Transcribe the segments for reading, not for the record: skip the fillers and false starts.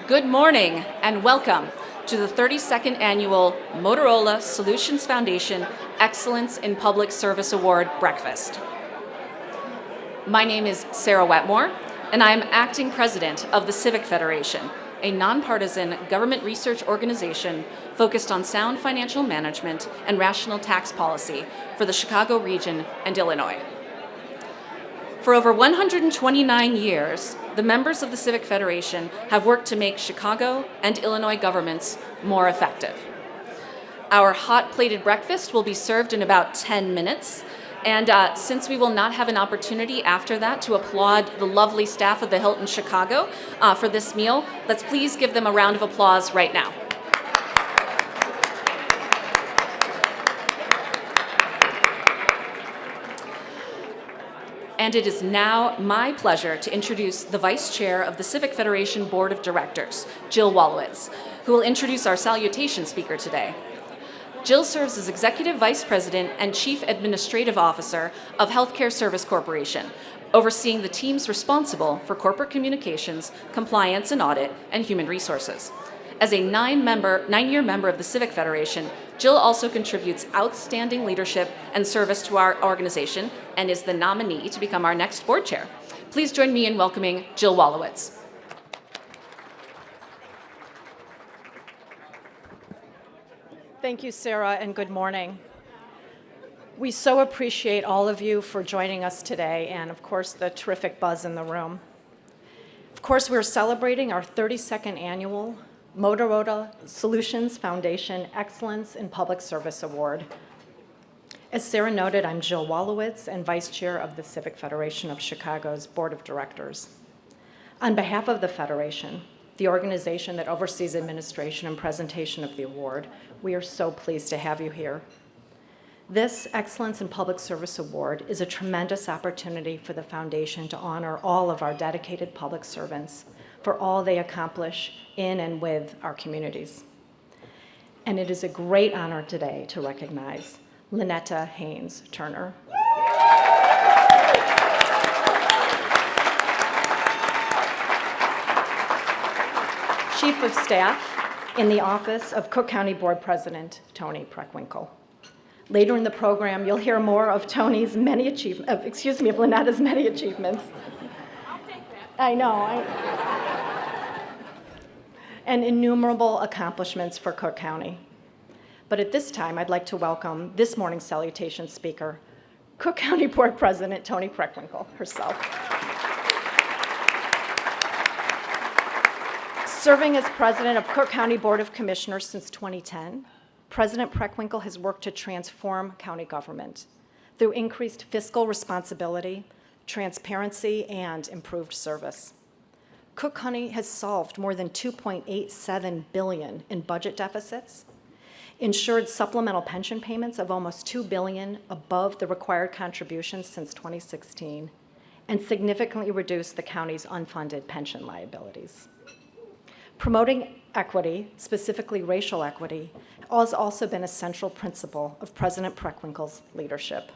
Good morning and welcome to the 32nd Annual Motorola Solutions Foundation Excellence in Public Service Award Breakfast. My name is Sarah Wetmore, and I am acting president of the Civic Federation, a nonpartisan government research organization focused on sound financial management and rational tax policy for the Chicago region and Illinois. For over 129 years, the members of the Civic Federation have worked to make Chicago and Illinois governments more effective. Our hot-plated breakfast will be served in about 10 minutes, and since we will not have an opportunity after that to applaud the lovely staff of the Hilton Chicago for this meal, let's please give them a round of applause right now. And it is now my pleasure to introduce the Vice Chair of the Civic Federation Board of Directors, Jill Wolowitz, who will introduce our salutation speaker today. Jill serves as Executive Vice President and Chief Administrative Officer of Healthcare Service Corporation, overseeing the teams responsible for corporate communications, compliance and audit, and human resources. As a nine-year member of the Civic Federation, Jill also contributes outstanding leadership and service to our organization and is the nominee to become our next board chair. Please join me in welcoming Jill Wolowitz. Thank you, Sarah, and good morning. We so appreciate all of you for joining us today and, of course, the terrific buzz in the room. Of course, we're celebrating our 32nd annual Motorola Solutions Foundation Excellence in Public Service Award. As Sarah noted, I'm Jill Wolowitz and Vice Chair of the Civic Federation of Chicago's Board of Directors. On behalf of the Federation, the organization that oversees administration and presentation of the award, we are so pleased to have you here. This Excellence in Public Service Award is a tremendous opportunity for the Foundation to honor all of our dedicated public servants for all they accomplish in and with our communities. And it is a great honor today to recognize Lynetta Haynes Turner. Chief of Staff in the Office of Cook County Board President Tony Preckwinkle. Later in the program, you'll hear more of Tony's many achievements, of Lynetta's many achievements. I'll take that. I know. And innumerable accomplishments for Cook County. But at this time, I'd like to welcome this morning's salutation speaker, Cook County Board President Tony Preckwinkle herself. Serving as president of Cook County Board of Commissioners since 2010, President Preckwinkle has worked to transform county government through increased fiscal responsibility, transparency, and improved service. Cook County has solved more than $2.87 billion in budget deficits, ensured supplemental pension payments of almost $2 billion above the required contributions since 2016, and significantly reduced the county's unfunded pension liabilities. Promoting equity, specifically racial equity, has also been a central principle of President Preckwinkle's leadership.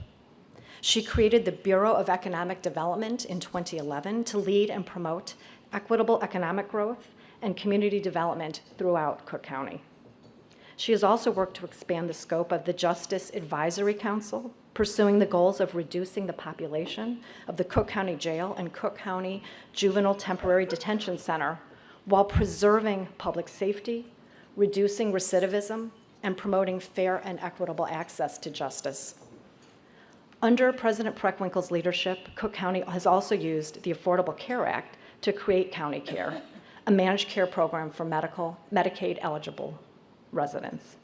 She created the Bureau of Economic Development in 2011 to lead and promote equitable economic growth and community development throughout Cook County. She has also worked to expand the scope of the Justice Advisory Council, pursuing the goals of reducing the population of the Cook County Jail and Cook County Juvenile Temporary Detention Center, while preserving public safety, reducing recidivism, and promoting fair and equitable access to justice. Under President Preckwinkle's leadership, Cook County has also used the Affordable Care Act to create County Care, a managed care program for Medicaid-eligible residents.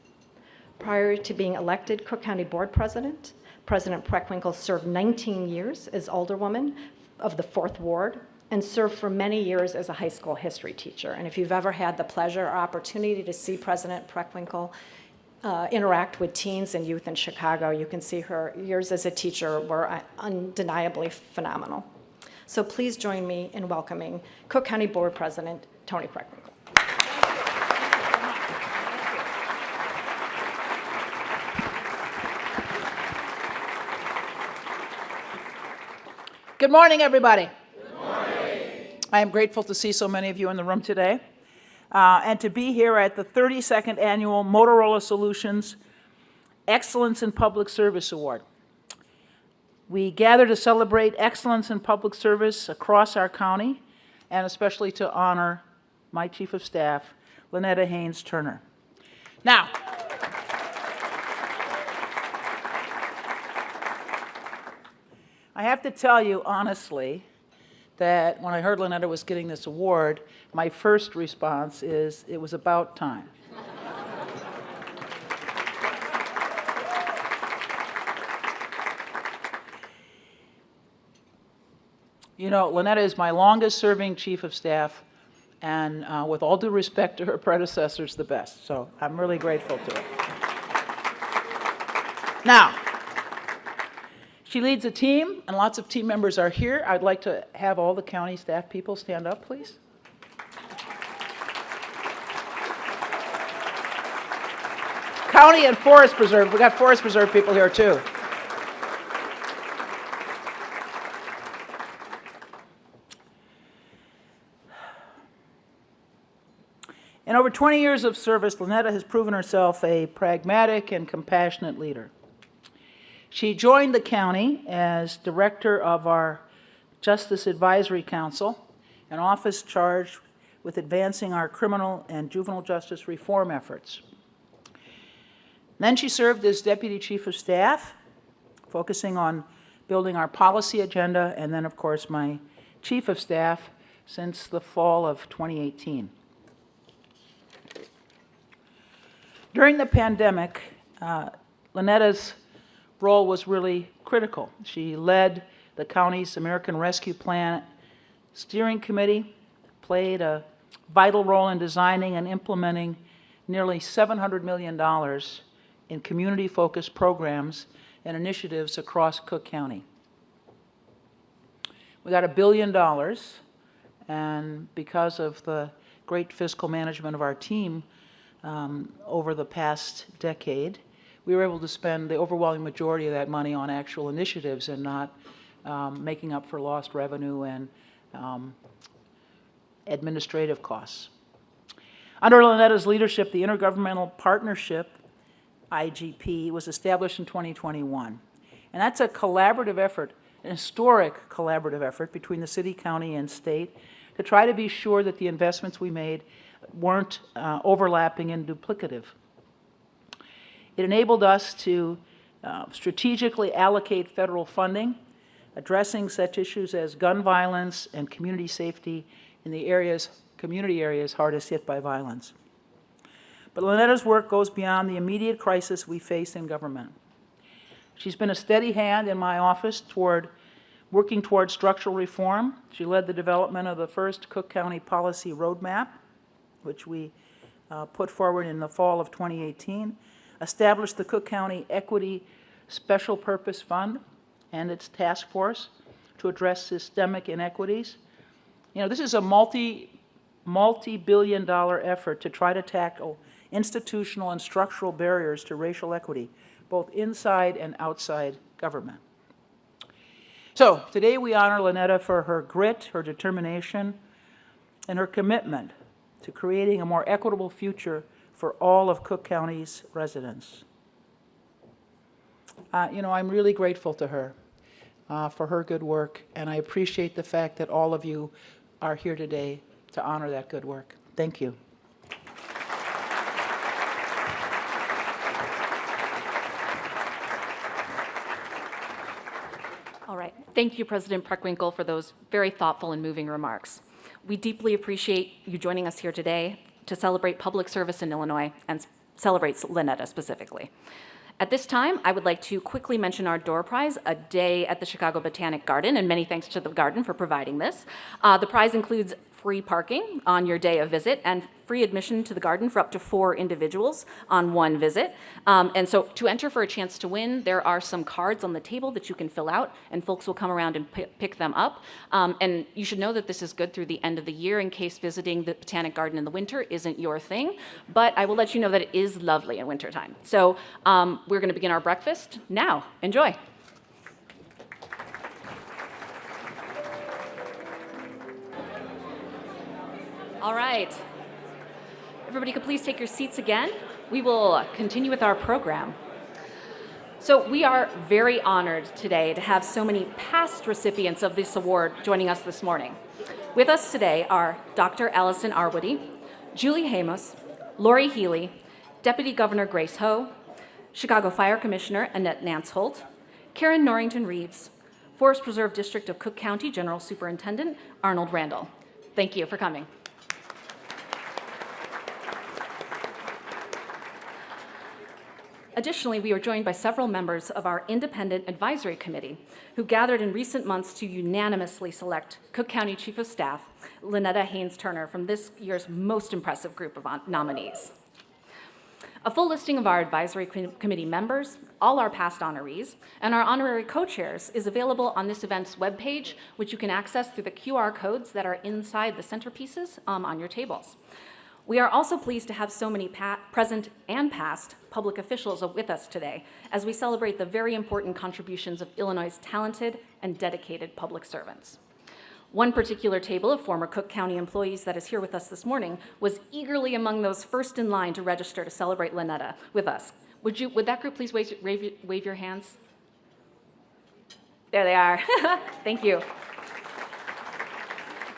Prior to being elected Cook County Board President, President Preckwinkle served 19 years as Alderwoman of the 4th Ward and served for many years as a high school history teacher. And if you've ever had the pleasure or opportunity to see President Preckwinkle interact with teens and youth in Chicago, you can see her years as a teacher were undeniably phenomenal. So please join me in welcoming Cook County Board President Tony Preckwinkle. Good morning, everybody. Good morning. I am grateful to see so many of you in the room today. and to be here at the 32nd Annual Motorola Solutions Excellence in Public Service Award. We gather to celebrate excellence in public service across our county, and especially to honor my Chief of Staff, Lynetta Haynes Turner. Now, I have to tell you honestly that when I heard Lynetta was getting this award, my first response is, it was about time. You know, Lynetta is my longest-serving Chief of Staff, and with all due respect to her predecessors, the best. So I'm really grateful to her. Now, she leads a team, and lots of team members are here. I'd like to have all the county staff people stand up, please. County and Forest Preserve. We got Forest Preserve people here, too. In over 20 years of service, Lynetta has proven herself a pragmatic and compassionate leader. She joined the county as director of our Justice Advisory Council, an office charged with advancing our criminal and juvenile justice reform efforts. Then she served as Deputy Chief of Staff, focusing on building our policy agenda, and then, of course, my Chief of Staff since the fall of 2018. During the pandemic, Lynetta's role was really critical. She led the county's American Rescue Plan Steering Committee, played a vital role in designing and implementing nearly $700 million in community-focused programs and initiatives across Cook County. We got $1 billion, and because of the great fiscal management of our team over the past decade, we were able to spend the overwhelming majority of that money on actual initiatives and not making up for lost revenue and administrative costs. Under Lynetta's leadership, the Intergovernmental Partnership, IGP, was established in 2021. And that's a collaborative effort, an historic collaborative effort between the city, county, and state to try to be sure that the investments we made weren't overlapping and duplicative. It enabled us to strategically allocate federal funding, addressing such issues as gun violence and community safety in the community areas hardest hit by violence. But Lynetta's work goes beyond the immediate crisis we face in government. She's been a steady hand in my office working toward structural reform. She led the development of the first Cook County Policy Roadmap, which we put forward in the fall of 2018, established the Cook County Equity Special Purpose Fund and its task force to address systemic inequities. You know, this is a multi-billion-dollar effort to try to tackle institutional and structural barriers to racial equity, both inside and outside government. So today we honor Lynetta for her grit, her determination, and her commitment to creating a more equitable future for all of Cook County's residents. You know, I'm really grateful to her for her good work, and I appreciate the fact that all of you are here today to honor that good work. Thank you. All right. Thank you, President Preckwinkle, for those very thoughtful and moving remarks. We deeply appreciate you joining us here today to celebrate public service in Illinois and celebrate Lynetta specifically. At this time, I would like to quickly mention our door prize, a day at the Chicago Botanic Garden, and many thanks to the garden for providing this. The prize includes free parking on your day of visit and free admission to the garden for up to 4 individuals on one visit. And so to enter for a chance to win, there are some cards on the table that you can fill out, and folks will come around and pick them up. And you should know that this is good through the end of the year in case visiting the Botanic Garden in the winter isn't your thing. But I will let you know that it is lovely in wintertime. So we're going to begin our breakfast now. Enjoy. All right. Everybody could please take your seats again. We will continue with our program. So we are very honored today to have so many past recipients of this award joining us this morning. With us today are Dr. Allison Arwoody, Julie Hamos, Lori Healy, Deputy Governor Grace Ho, Chicago Fire Commissioner Annette Nance-Holt, Karen Norrington Reeves, Forest Preserve District of Cook County General Superintendent Arnold Randall. Thank you for coming. Additionally, we are joined by several members of our Independent Advisory Committee who gathered in recent months to unanimously select Cook County Chief of Staff Lynetta Haynes-Turner from this year's most impressive group of nominees. A full listing of our advisory committee members, all our past honorees, and our honorary co-chairs is available on this event's webpage, which you can access through the QR codes that are inside the centerpieces on your tables. We are also pleased to have so many present and past public officials with us today as we celebrate the very important contributions of Illinois' talented and dedicated public servants. One particular table of former Cook County employees that is here with us this morning was eagerly among those first in line to register to celebrate Lynetta with us. Would that group please wave your hands? There they are. Thank you.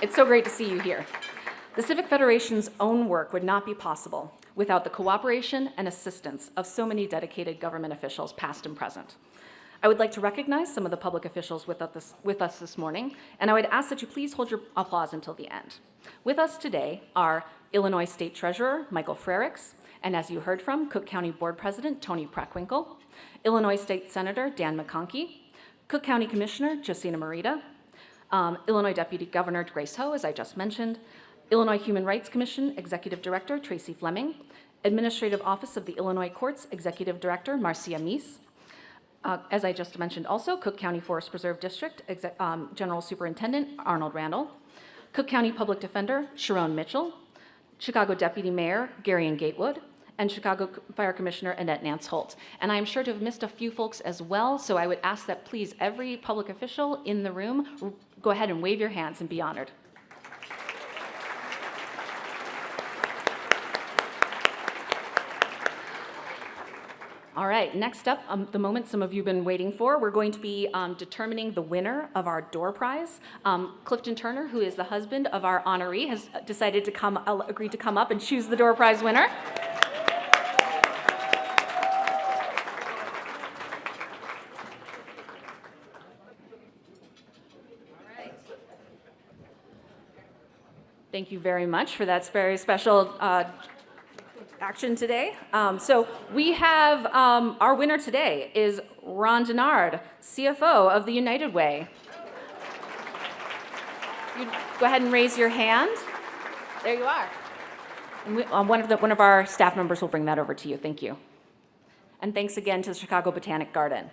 It's so great to see you here. The Civic Federation's own work would not be possible without the cooperation and assistance of so many dedicated government officials, past and present. I would like to recognize some of the public officials with us this morning, and I would ask that you please hold your applause until the end. With us today are Illinois State Treasurer Michael Frerichs, and as you heard from, Cook County Board President Tony Preckwinkle, Illinois State Senator Dan McConkey, Cook County Commissioner Josina Morita, Illinois Deputy Governor Grace Ho, as I just mentioned, Illinois Human Rights Commission Executive Director Tracy Fleming, Administrative Office of the Illinois Courts Executive Director Marcia Meese, as I just mentioned also, Cook County Forest Preserve District General Superintendent Arnold Randall, Cook County Public Defender Sharon Mitchell, Chicago Deputy Mayor Garion Gatewood, and Chicago Fire Commissioner Annette Nance-Holt. And I am sure to have missed a few folks as well, so I would ask that please every public official in the room go ahead and wave your hands and be honored. All right, next up, the moment some of you have been waiting for, we're going to be determining the winner of our door prize. Clifton Turner, who is the husband of our honoree, has decided to agreed to come up and choose the door prize winner. Thank you very much for that very special action today. So we have our winner today is Ron Denard, CFO of the United Way. You go ahead and raise your hand. There you are. And one of our staff members will bring that over to you. Thank you. And thanks again to the Chicago Botanic Garden.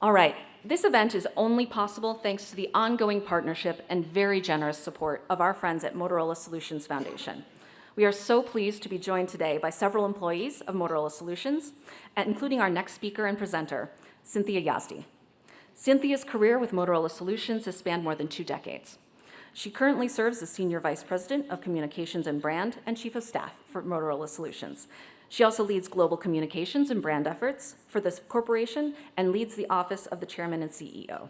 All right. This event is only possible thanks to the ongoing partnership and very generous support of our friends at Motorola Solutions Foundation. We are so pleased to be joined today by several employees of Motorola Solutions, including our next speaker and presenter, Cynthia Yazdi. Cynthia's career with Motorola Solutions has spanned more than 2 decades. She currently serves as Senior Vice President of Communications and Brand and Chief of Staff for Motorola Solutions. She also leads global communications and brand efforts for this corporation and leads the office of the Chairman and CEO.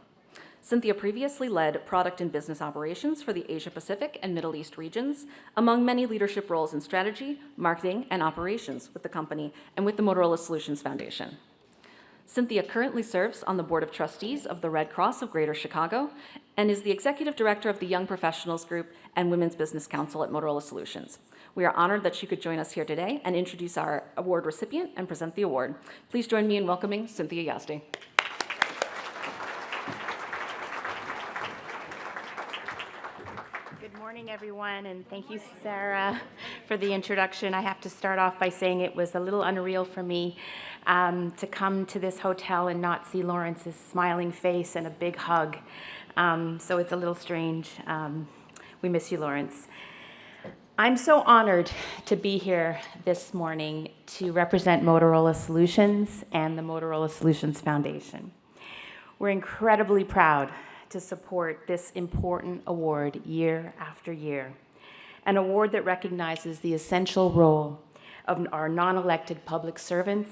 Cynthia previously led product and business operations for the Asia Pacific and Middle East regions, among many leadership roles in strategy, marketing, and operations with the company and with the Motorola Solutions Foundation. Cynthia currently serves on the Board of Trustees of the Red Cross of Greater Chicago and is the Executive Director of the Young Professionals Group and Women's Business Council at Motorola Solutions. We are honored that she could join us here today and introduce our award recipient and present the award. Please join me in welcoming Cynthia Yazdi. Good morning, everyone, and thank you, Sarah, for the introduction. I have to start off by saying it was a little unreal for me to come to this hotel and not see Lawrence's smiling face and a big hug. So it's a little strange. We miss you, Lawrence. I'm so honored to be here this morning to represent Motorola Solutions and the Motorola Solutions Foundation. We're incredibly proud to support this important award year after year. an award that recognizes the essential role of our non-elected public servants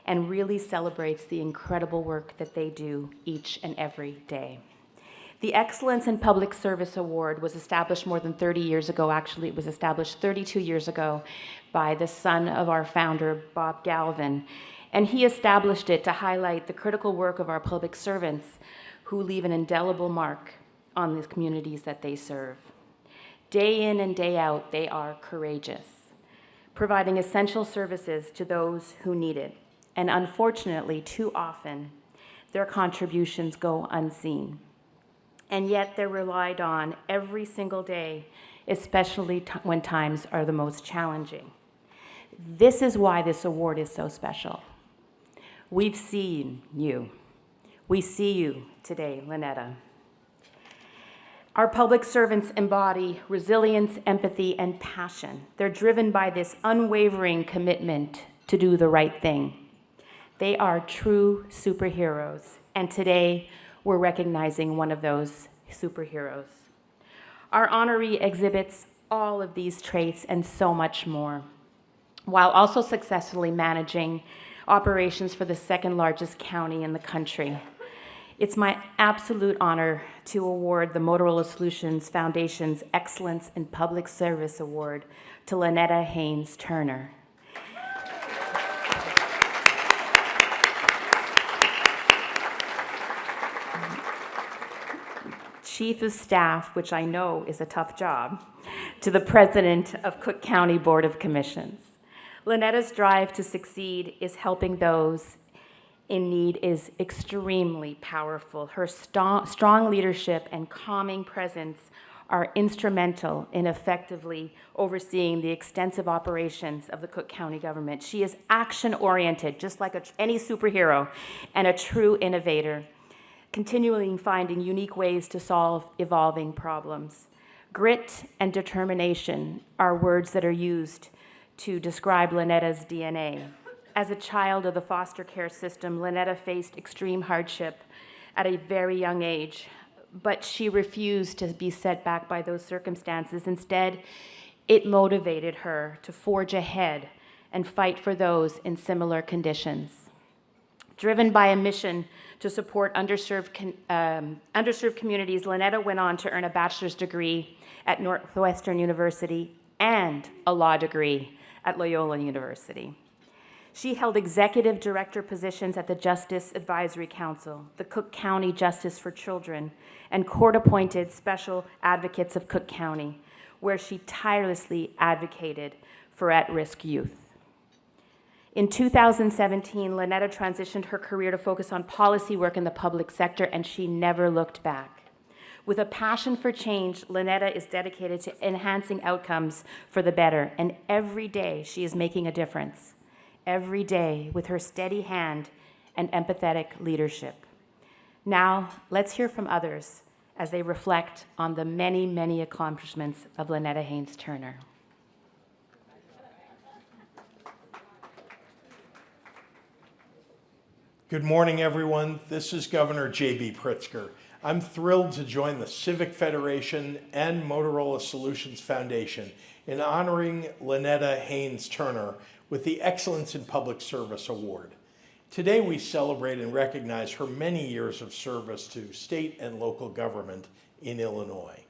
and really celebrates the incredible work that they do each and every day. The Excellence in Public Service Award was established more than 30 years ago. Actually, it was established 32 years ago by the son of our founder, Bob Galvin. And he established it to highlight the critical work of our public servants who leave an indelible mark on the communities that they serve. Day in and day out, they are courageous, providing essential services to those who need it. And unfortunately, too often, their contributions go unseen. And yet they're relied on every single day, especially when times are the most challenging. This is why this award is so special. We've seen you. We see you today, Lynetta. Our public servants embody resilience, empathy, and passion. They're driven by this unwavering commitment to do the right thing. They are true superheroes, and today we're recognizing one of those superheroes. Our honoree exhibits all of these traits and so much more, while also successfully managing operations for the second largest county in the country. It's my absolute honor to award the Motorola Solutions Foundation's Excellence in Public Service Award to Lynetta Haynes Turner. Chief of Staff, which I know is a tough job, to the President of Cook County Board of Commissions. Lynetta's drive to succeed is helping those in need is extremely powerful. Her strong leadership and calming presence are instrumental in effectively overseeing the extensive operations of the Cook County government. She is action-oriented, just like any superhero, and a true innovator, continually finding unique ways to solve evolving problems. Grit and determination are words that are used to describe Lynetta's DNA. As a child of the foster care system, Lynetta faced extreme hardship at a very young age, but she refused to be set back by those circumstances. Instead, it motivated her to forge ahead and fight for those in similar conditions. Driven by a mission to support underserved communities, Lynetta went on to earn a bachelor's degree at Northwestern University and a law degree at Loyola University. She held executive director positions at the Justice Advisory Council, the Cook County Justice for Children, and court-appointed special advocates of Cook County, where she tirelessly advocated for at-risk youth. In 2017, Lynetta transitioned her career to focus on policy work in the public sector, and she never looked back. With a passion for change, Lynetta is dedicated to enhancing outcomes for the better, and every day she is making a difference. Every day with her steady hand and empathetic leadership. Now, let's hear from others as they reflect on the many, many accomplishments of Lynetta Haynes Turner. Good morning, everyone. This is Governor J.B. Pritzker. I'm thrilled to join the Civic Federation and Motorola Solutions Foundation in honoring Lynetta Haynes Turner with the Excellence in Public Service Award. Today we celebrate and recognize her many years of service to state and local government in Illinois.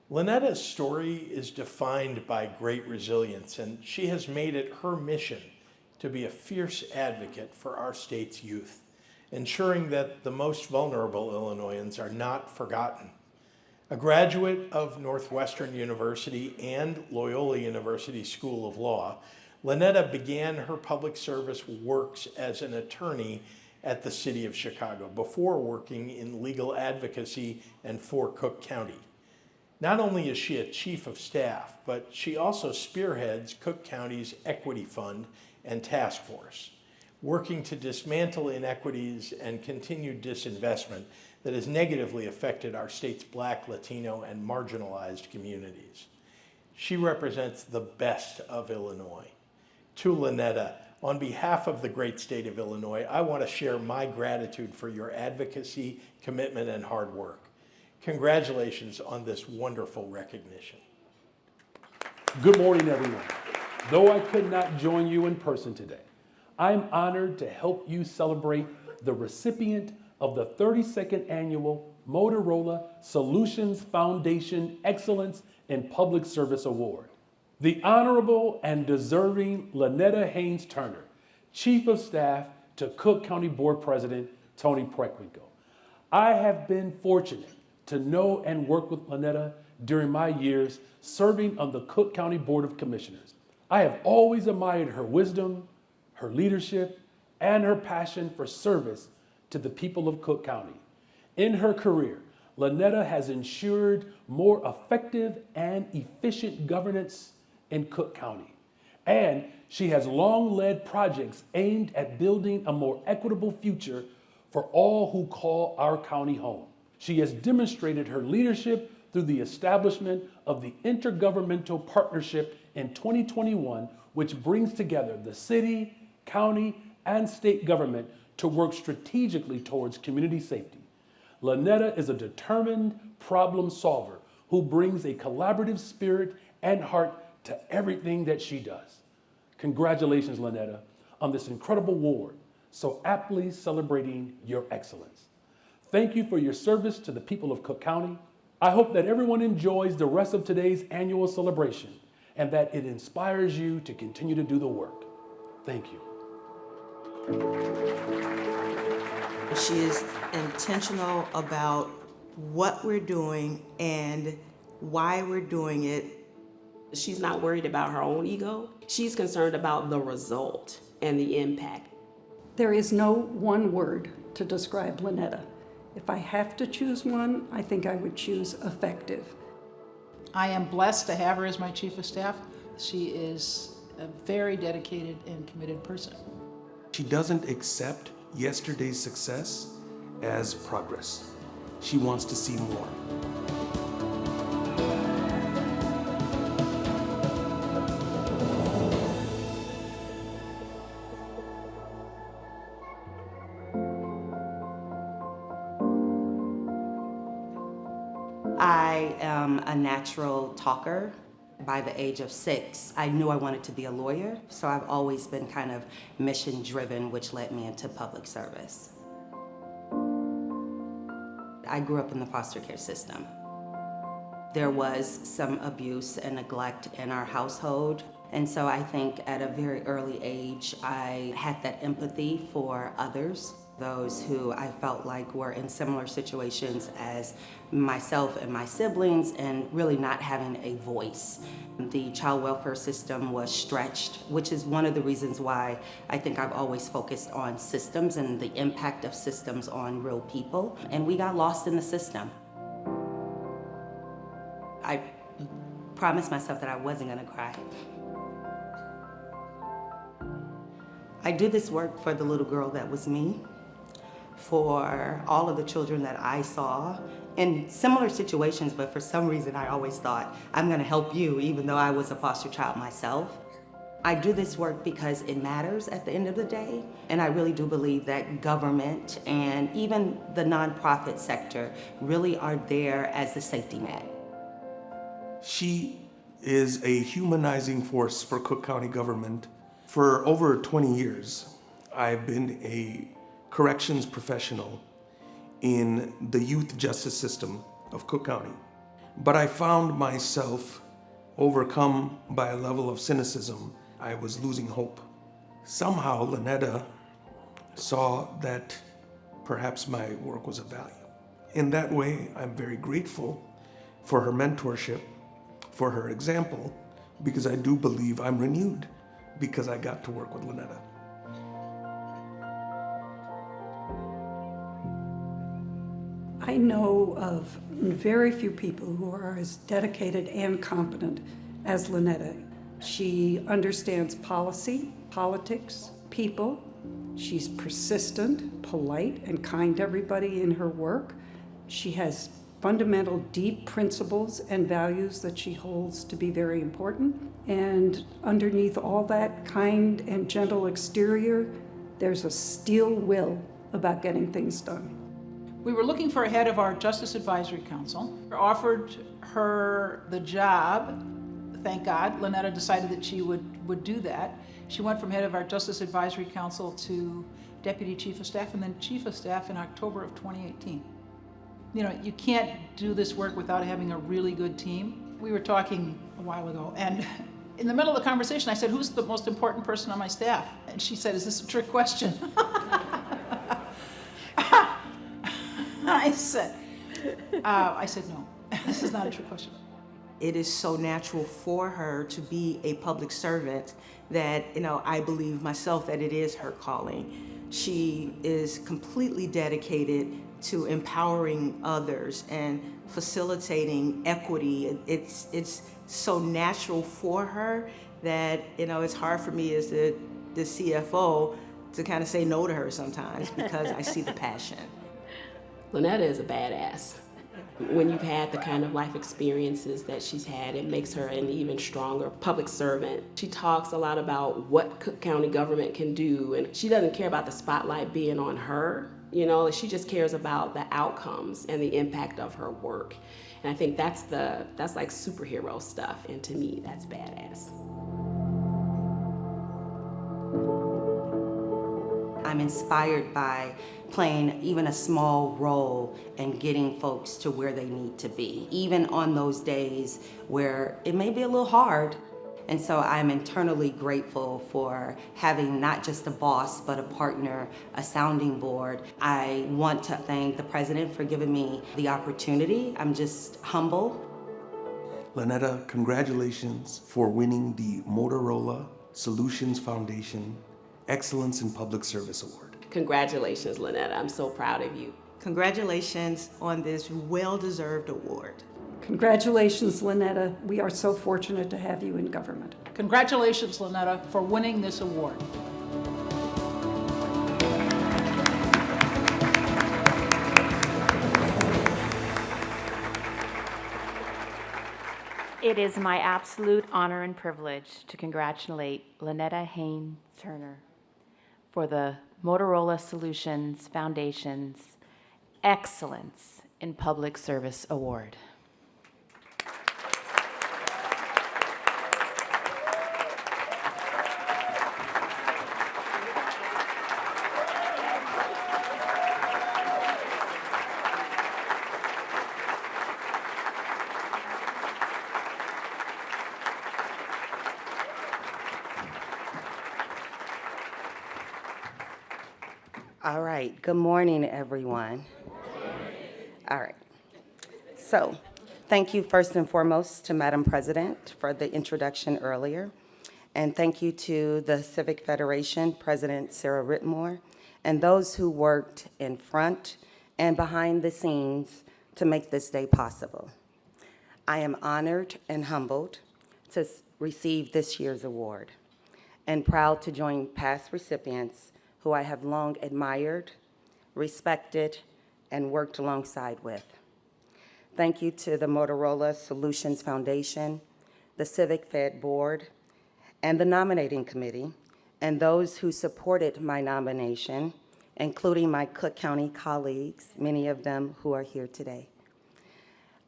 Lynetta's story is defined by great resilience, and she has made it her mission to be a fierce advocate for our state's youth, ensuring that the most vulnerable Illinoisans are not forgotten. A graduate of Northwestern University and Loyola University School of Law, Lynetta began her public service works as an attorney at the City of Chicago before working in legal advocacy and for Cook County. Not only is she a chief of staff, but she also spearheads Cook County's Equity Fund and Task Force, working to dismantle inequities and continued disinvestment that has negatively affected our state's Black, Latino, and marginalized communities. She represents the best of Illinois. To Lynetta, on behalf of the great state of Illinois, I want to share my gratitude for your advocacy, commitment, and hard work. Congratulations on this wonderful recognition. Good morning, everyone. Though I could not join you in person today, I'm honored to help you celebrate the recipient of the 32nd Annual Motorola Solutions Foundation Excellence in Public Service Award. The Honorable and deserving Lynetta Haynes Turner, Chief of Staff to Cook County Board President Tony Preckwinkle. I have been fortunate to know and work with Lynetta during my years serving on the Cook County Board of Commissioners. I have always admired her wisdom, her leadership, and her passion for service to the people of Cook County. In her career, Lynetta has ensured more effective and efficient governance in Cook County. And she has long led projects aimed at building a more equitable future for all who call our county home. She has demonstrated her leadership through the establishment of the Intergovernmental Partnership in 2021, which brings together the city, county, and state government to work strategically towards community safety. Lynetta is a determined problem solver who brings a collaborative spirit and heart to everything that she does. Congratulations, Lynetta, on this incredible award, so aptly celebrating your excellence. Thank you for your service to the people of Cook County. I hope that everyone enjoys the rest of today's annual celebration and that it inspires you to continue to do the work. Thank you. She is intentional about what we're doing and why we're doing it. She's not worried about her own ego. She's concerned about the result and the impact. There is no one word to describe Lynetta. If I have to choose one, I think I would choose effective. I am blessed to have her as my Chief of Staff. She is a very dedicated and committed person. She doesn't accept yesterday's success as progress. She wants to see more. I am a natural talker. By the age of 6, I knew I wanted to be a lawyer, so I've always been kind of mission-driven, which led me into public service. I grew up in the foster care system. There was some abuse and neglect in our household, and so I think at a very early age, I had that empathy for others, those who I felt like were in similar situations as myself and my siblings, and really not having a voice. The child welfare system was stretched, which is one of the reasons why I think I've always focused on systems and the impact of systems on real people, and we got lost in the system. I promised myself that I wasn't gonna cry. I do this work for the little girl that was me, for all of the children that I saw in similar situations, but for some reason I always thought, I'm gonna help you, even though I was a foster child myself. I do this work because it matters at the end of the day, and I really do believe that government and even the nonprofit sector really are there as the safety net. She is a humanizing force for Cook County government. For over 20 years, I've been a corrections professional in the youth justice system of Cook County. But I found myself overcome by a level of cynicism. I was losing hope. Somehow Lynetta saw that perhaps my work was of value. In that way, I'm very grateful for her mentorship, for her example, because I do believe I'm renewed because I got to work with Lynetta. I know of very few people who are as dedicated and competent as Lynetta. She understands policy, politics, people. She's persistent, polite, and kind to everybody in her work. She has fundamental, deep principles and values that she holds to be very important. And underneath all that kind and gentle exterior, there's a steel will about getting things done. We were looking for a head of our Justice Advisory Council. We offered her the job thank God, Lynetta decided that she would do that. She went from head of our Justice Advisory Council to Deputy Chief of Staff and then Chief of Staff in October of 2018. You know, you can't do this work without having a really good team. We were talking a while ago, and in the middle of the conversation, I said, who's the most important person on my staff? And she said, is this a trick question? I said no, this is not a trick question. It is so natural for her to be a public servant that, you know, I believe myself that it is her calling. She is completely dedicated to empowering others and facilitating equity. It's so natural for her that, you know, it's hard for me as the CFO to kind of say no to her sometimes because I see the passion. Lynetta is a badass. When you've had the kind of life experiences that she's had, it makes her an even stronger public servant. She talks a lot about what Cook County government can do, and she doesn't care about the spotlight being on her. You know, she just cares about the outcomes and the impact of her work. And I think that's like superhero stuff, and to me, that's badass. I'm inspired by playing even a small role in getting folks to where they need to be, even on those days where it may be a little hard. And so I'm internally grateful for having not just a boss, but a partner, a sounding board. I want to thank the president for giving me the opportunity. I'm just humble. Lynetta, congratulations for winning the Motorola Solutions Foundation Excellence in Public Service Award. Congratulations, Lynetta. I'm so proud of you. Congratulations on this well-deserved award. Congratulations, Lynetta. We are so fortunate to have you in government. Congratulations, Lynetta, for winning this award. It is my absolute honor and privilege to congratulate Lynetta Haynes Turner for the Motorola Solutions Foundation's Excellence in Public Service Award. All right, good morning, everyone. All right, so thank you first and foremost to Madam President for the introduction earlier, and thank you to the Civic Federation, President Sarah Ritmore, and those who worked in front and behind the scenes to make this day possible. I am honored and humbled to receive this year's award and proud to join past recipients who I have long admired, respected, and worked alongside with. Thank you to the Motorola Solutions Foundation, the Civic Fed Board, and the nominating committee, and those who supported my nomination, including my Cook County colleagues, many of them who are here today.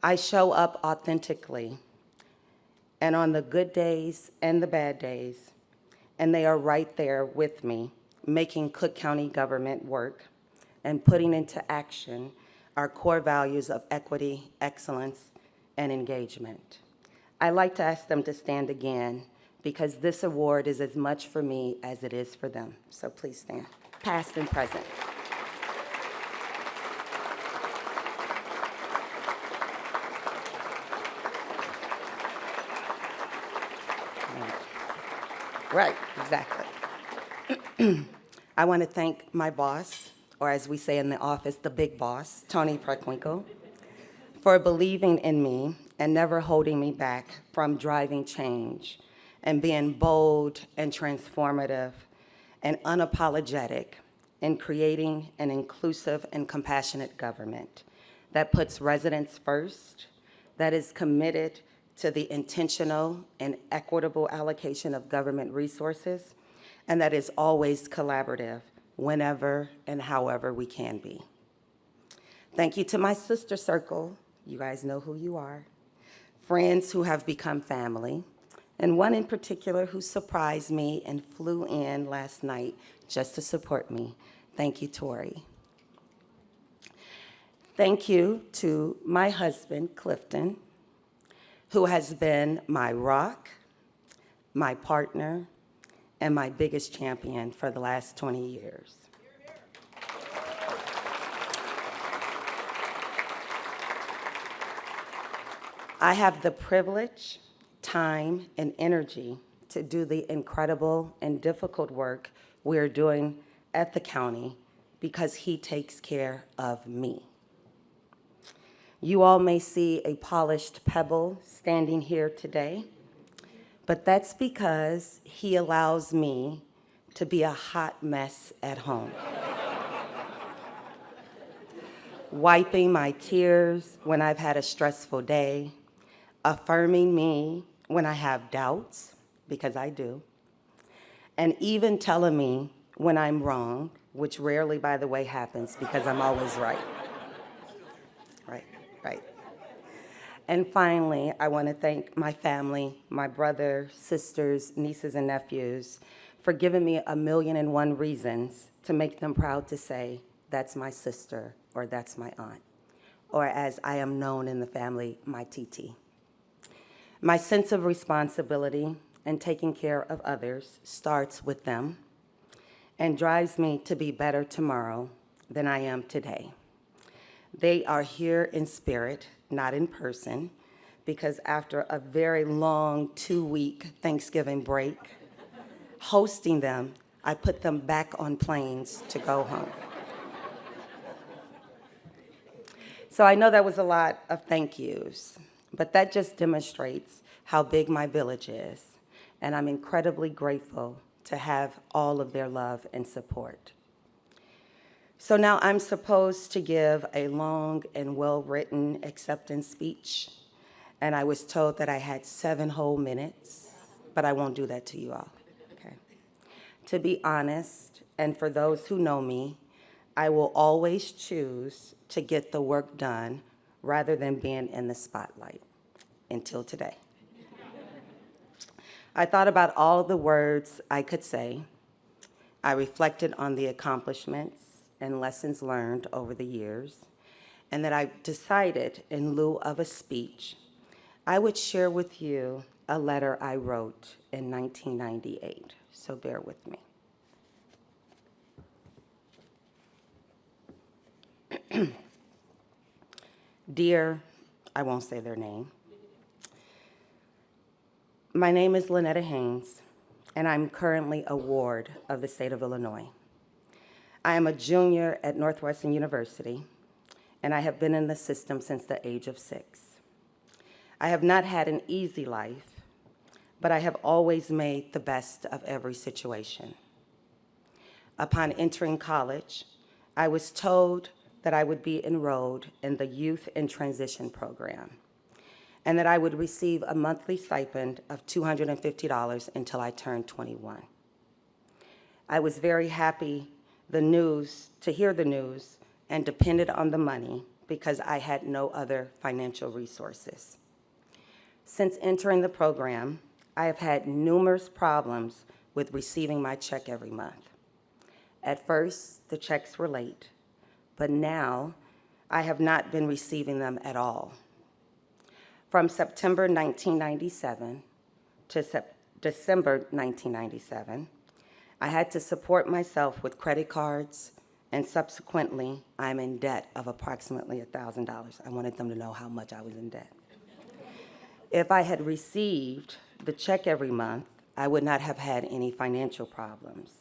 I show up authentically, and on the good days and the bad days, and they are right there with me, making Cook County government work and putting into action our core values of equity, excellence, and engagement. I'd like to ask them to stand again because this award is as much for me as it is for them. So please stand, past and present. Right, exactly. I want to thank my boss, or as we say in the office, the big boss, Tony Preckwinkle, for believing in me and never holding me back from driving change and being bold and transformative and unapologetic in creating an inclusive and compassionate government that puts residents first, that is committed to the intentional and equitable allocation of government resources, and that is always collaborative whenever and however we can be. Thank you to my sister circle. You guys know who you are. Friends who have become family, and one in particular who surprised me and flew in last night just to support me. Thank you, Tori. Thank you to my husband, Clifton, who has been my rock, my partner, and my biggest champion for the last 20 years. I have the privilege, time, and energy to do the incredible and difficult work we're doing at the county because he takes care of me. You all may see a polished pebble standing here today, but that's because he allows me to be a hot mess at home. Wiping my tears when I've had a stressful day, affirming me when I have doubts, because I do, and even telling me when I'm wrong, which rarely, by the way, happens because I'm always right. Right. And finally, I want to thank my family, my brother, sisters, nieces, and nephews for giving me 1,000,001 reasons to make them proud to say, that's my sister, or that's my aunt, or as I am known in the family, my TT. My sense of responsibility and taking care of others starts with them and drives me to be better tomorrow than I am today. They are here in spirit, not in person, because after a very long 2-week Thanksgiving break, hosting them, I put them back on planes to go home. So I know that was a lot of thank yous, but that just demonstrates how big my village is, and I'm incredibly grateful to have all of their love and support. So now I'm supposed to give a long and well-written acceptance speech, and I was told that I had 7 whole minutes, but I won't do that to you all, okay? To be honest, and for those who know me, I will always choose to get the work done rather than being in the spotlight, until today. I thought about all the words I could say. I reflected on the accomplishments and lessons learned over the years, and that I decided, in lieu of a speech, I would share with you a letter I wrote in 1998, so bear with me. Dear, I won't say their name. My name is Lynetta Haynes, and I'm currently a ward of the state of Illinois. I am a junior at Northwestern University, and I have been in the system since the age of 6. I have not had an easy life, but I have always made the best of every situation. Upon entering college, I was told that I would be enrolled in the Youth in Transition program, and that I would receive a monthly stipend of $250 until I turned 21. I was very happy to hear the news and depended on the money because I had no other financial resources. Since entering the program, I have had numerous problems with receiving my check every month. At first, the checks were late, but now I have not been receiving them at all. From September 1997 to December 1997, I had to support myself with credit cards, and subsequently, I'm in debt of approximately $1,000. I wanted them to know how much I was in debt. If I had received the check every month, I would not have had any financial problems.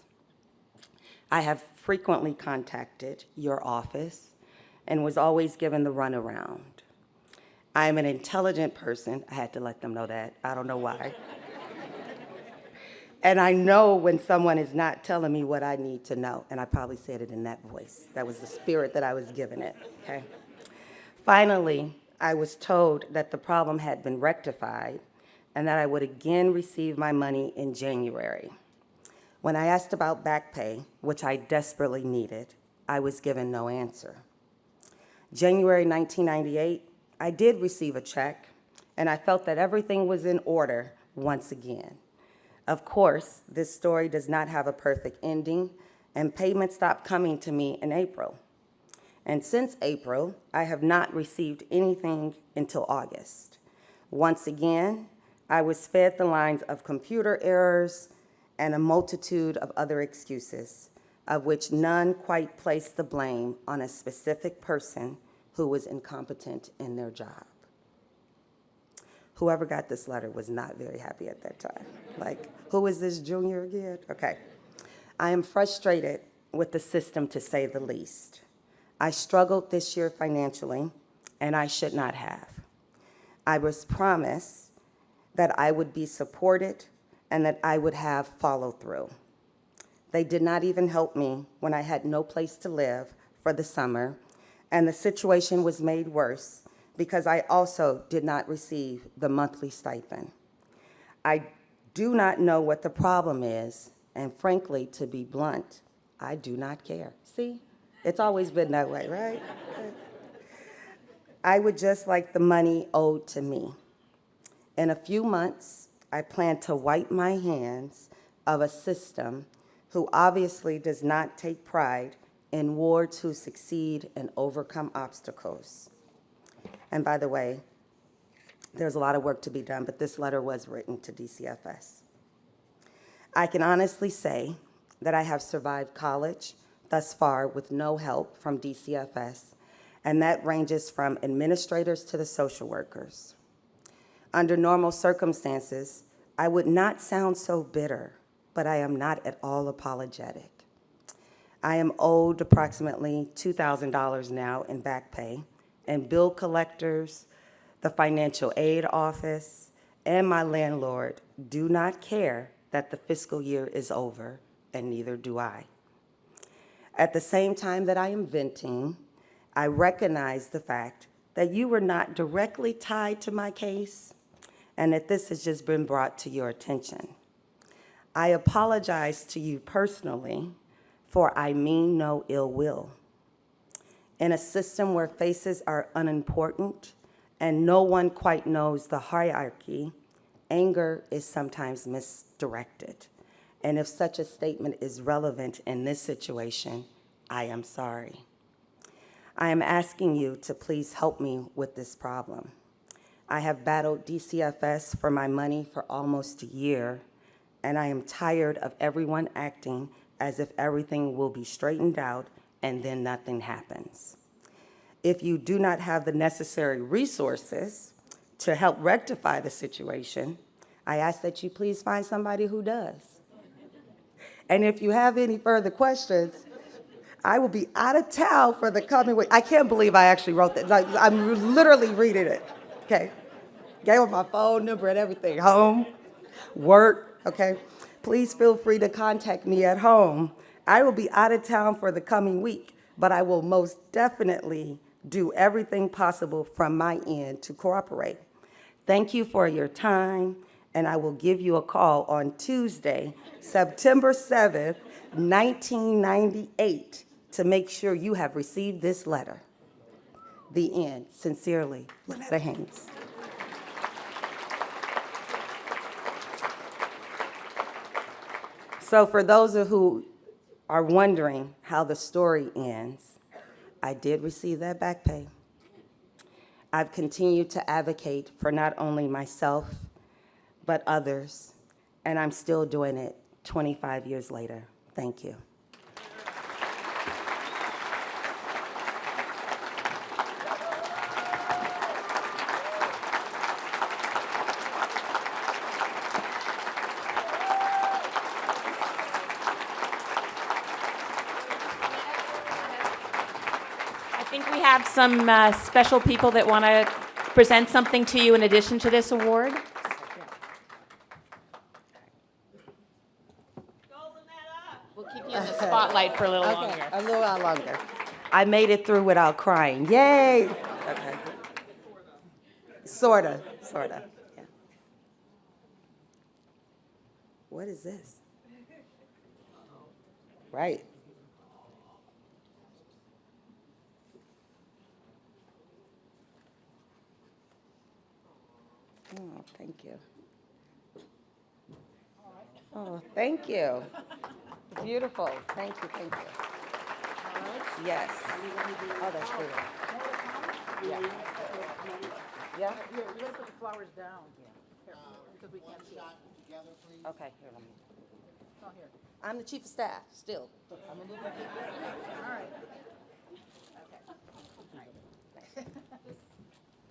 I have frequently contacted your office and was always given the runaround. I am an intelligent person. I had to let them know that. I don't know why. And I know when someone is not telling me what I need to know, and I probably said it in that voice. That was the spirit that I was given it, okay? Finally, I was told that the problem had been rectified and that I would again receive my money in January. When I asked about back pay, which I desperately needed, I was given no answer. January 1998, I did receive a check, and I felt that everything was in order once again. Of course, this story does not have a perfect ending, and payments stopped coming to me in April. And since April, I have not received anything until August. Once again, I was fed the lines of computer errors and a multitude of other excuses, of which none quite placed the blame on a specific person who was incompetent in their job. Whoever got this letter was not very happy at that time. Like, who is this junior again? Okay. I am frustrated with the system, to say the least. I struggled this year financially, and I should not have. I was promised that I would be supported and that I would have follow through. They did not even help me when I had no place to live for the summer, and the situation was made worse because I also did not receive the monthly stipend. I do not know what the problem is, and frankly, to be blunt, I do not care. See, it's always been that way, right? I would just like the money owed to me. In a few months, I plan to wipe my hands of a system who obviously does not take pride in wards who succeed and overcome obstacles. And by the way, there's a lot of work to be done, but this letter was written to DCFS. I can honestly say that I have survived college thus far with no help from DCFS, and that ranges from administrators to the social workers. Under normal circumstances, I would not sound so bitter, but I am not at all apologetic. I am owed approximately $2,000 now in back pay, and bill collectors, the financial aid office, and my landlord do not care that the fiscal year is over, and neither do I. At the same time that I am venting, I recognize the fact that you were not directly tied to my case and that this has just been brought to your attention. I apologize to you personally, for I mean no ill will. In a system where faces are unimportant and no one quite knows the hierarchy, anger is sometimes misdirected. And if such a statement is relevant in this situation, I am sorry. I am asking you to please help me with this problem. I have battled DCFS for my money for almost a year, and I am tired of everyone acting as if everything will be straightened out and then nothing happens. If you do not have the necessary resources to help rectify the situation, I ask that you please find somebody who does. And if you have any further questions, I will be out of town for the coming week. I can't believe I actually wrote that. Like, I'm literally reading it, okay? Gave her my phone number and everything, home, work, okay? Please feel free to contact me at home. I will be out of town for the coming week, but I will most definitely do everything possible from my end to cooperate. Thank you for your time, and I will give you a call on Tuesday, September 7th, 1998, to make sure you have received this letter. The end. Sincerely, Lynetta Haynes. So for those who are wondering how the story ends, I did receive that back pay. I've continued to advocate for not only myself, but others, and I'm still doing it 25 years later. Thank you. I think we have some special people that want to present something to you in addition to this award. We'll keep you in the spotlight for a little longer. A little while longer. I made it through without crying. Yay! Okay. Sorta. Yeah. What is this? Right. Oh, thank you. Oh, thank you. Beautiful. Thank you, thank you. Yes. Oh, that's good. Yeah. Yeah? Here, you gotta put the flowers down. Here, because we can't see it. Okay, here, let me. Oh, here. I'm the chief of staff, still. All right.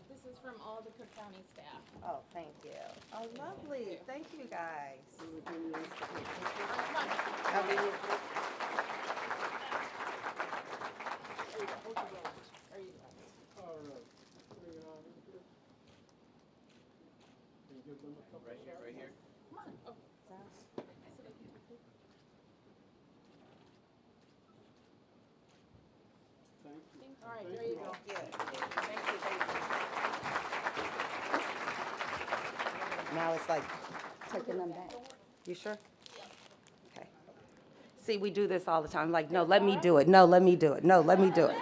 This is from all the Cook County staff. Oh, thank you. Oh, lovely. Thank you, guys. How are you? All right, there you go. Now it's like taking them back. You sure? Okay. See, we do this all the time. Like, no, let me do it. No, let me do it. No, let me do it.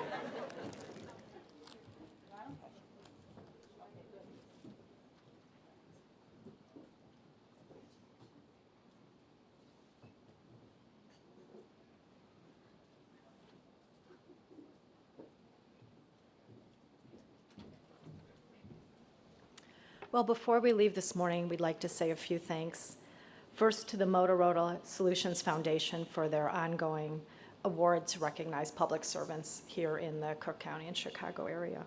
Well, before we leave this morning, we'd like to say a few thanks. First, to the Motorola Solutions Foundation for their ongoing award to recognize public servants here in the Cook County and Chicago area.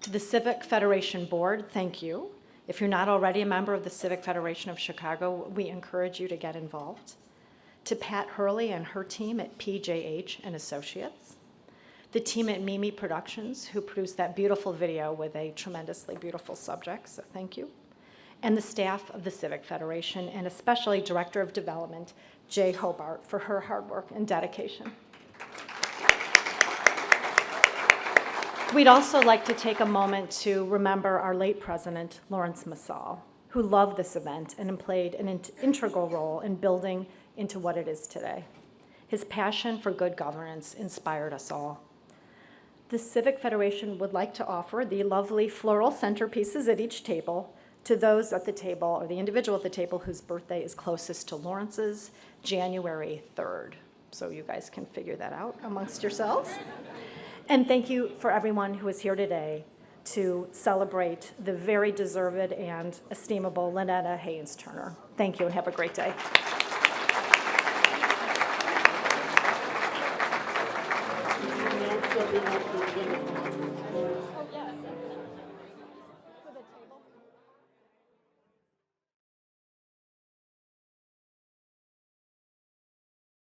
To the Civic Federation Board, thank you. If you're not already a member of the Civic Federation of Chicago, we encourage you to get involved. To Pat Hurley and her team at PJH and Associates. The team at Mimi Productions, who produced that beautiful video with a tremendously beautiful subject, so thank you. And the staff of the Civic Federation, and especially Director of Development, Jay Hobart, for her hard work and dedication. We'd also like to take a moment to remember our late president, Lawrence Massall, who loved this event and played an integral role in building into what it is today. His passion for good governance inspired us all. The Civic Federation would like to offer the lovely floral centerpieces at each table to those at the table, or the individual at the table whose birthday is closest to Lawrence's, January 3rd. So you guys can figure that out amongst yourselves. And thank you for everyone who is here today to celebrate the very deserved and estimable Lynetta Haynes Turner. Thank you and have a great day. Thank you.